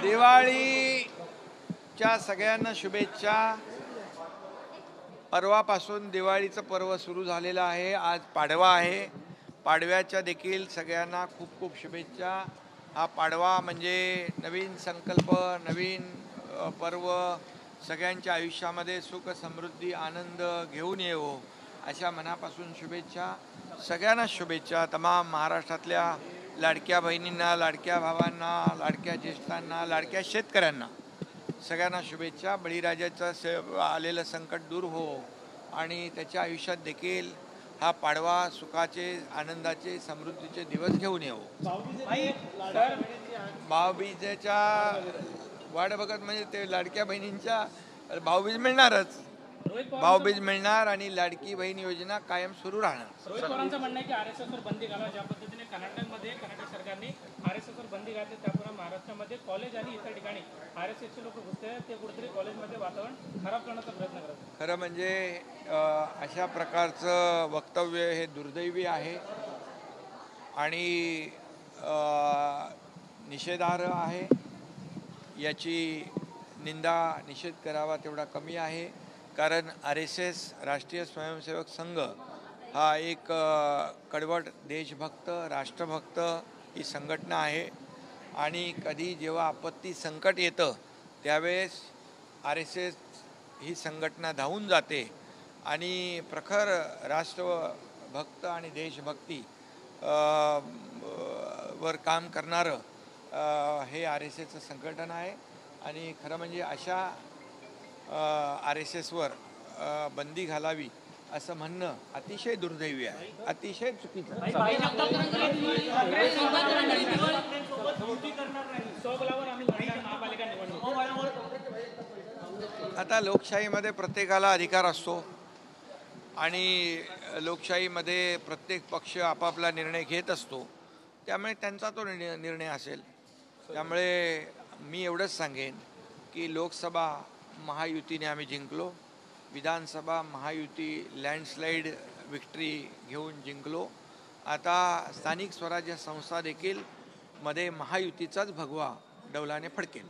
दिवाळीच्या सगळ्यांना शुभेच्छा। परवापासून दिवाळीचं पर्व सुरू झालेलं आहे। आज पाडवा आहे। पाडव्याच्या देखील सगळ्यांना खूप खूप शुभेच्छा। हा पाडवा म्हणजे नवीन संकल्प, नवीन पर्व, सगळ्यांच्या आयुष्यामध्ये सुख समृद्धी आनंद घेऊन येवो अशा मनापासून शुभेच्छा। सगळ्यांना शुभेच्छा। तमाम महाराष्ट्रातल्या लाडक्या बहिणींना, लाडक्या भावांना, लाडक्या ज्येष्ठांना, लाडक्या शेतकऱ्यांना सगळ्यांना शुभेच्छा। बळीराजाचं आलेलं संकट दूर हो आणि त्याच्या आयुष्यात देखील हा पाडवा सुखाचे, आनंदाचे, समृद्धीचे दिवस घेऊन येवो। भाऊबीजेच्या वाट बघत म्हणजे ते लाडक्या बहिणींच्या भाऊबीज मिळणारच, भाऊबीज मिळणार आणि लाडकी बहीण योजना कायम सुरू राहणार। रोहित पवारांचं म्हणणं आहे की आरएसएसवर बंदी घाला। ज्या पद्धतीने कर्नाटक सरकारने आरएसएसवर बंदी घातली त्याप्रमाणे महाराष्ट्रामध्ये कॉलेज आणि इतर ठिकाणी आरएसएसचे लोक घुसते आहेत, ते कुठेतरी कॉलेजमध्ये वातावरण खराब करण्याचा प्रयत्न करतात। खरं म्हणजे अशा प्रकारचं वक्तव्य हे दुर्दैवी आहे आणि निषेधार्ह आहे। याची निंदा, निषेध करावा तेवढा कमी आहे। कारण RSS राष्ट्रीय स्वयंसेवक संघ हा एक कडवट देशभक्त, राष्ट्रभक्त ही संघटना आहे आणि कधी जेव्हा आपत्ती संकट येतं त्यावेळेस RSS ही संघटना धावून जाते आणि प्रखर राष्ट्रभक्त आणि देशभक्ती वर काम करणारं हे RSSचं संघटन आहे आणि खरं म्हणजे अशा RSSवर बंदी घालावी असं म्हणणं अतिशय दुर्दैवी आहे, अतिशय चुकीचं आहे। आता लोकशाहीमध्ये प्रत्येकाला अधिकार असतो आणि लोकशाहीमध्ये प्रत्येक पक्ष आपापला निर्णय घेत असतो, त्यामुळे त्यांचा तो निर्णय असेल। त्यामुळे मी एवढंच सांगेन की लोकसभा महायुतीने आम्ही जिंकलो, विधानसभा महायुती लँडस्लाईड विक्ट्री घेऊन जिंकलो। आता स्थानिक स्वराज्य संस्था देखील मध्ये महायुतीचाच भगवा डौलाने फडकेल।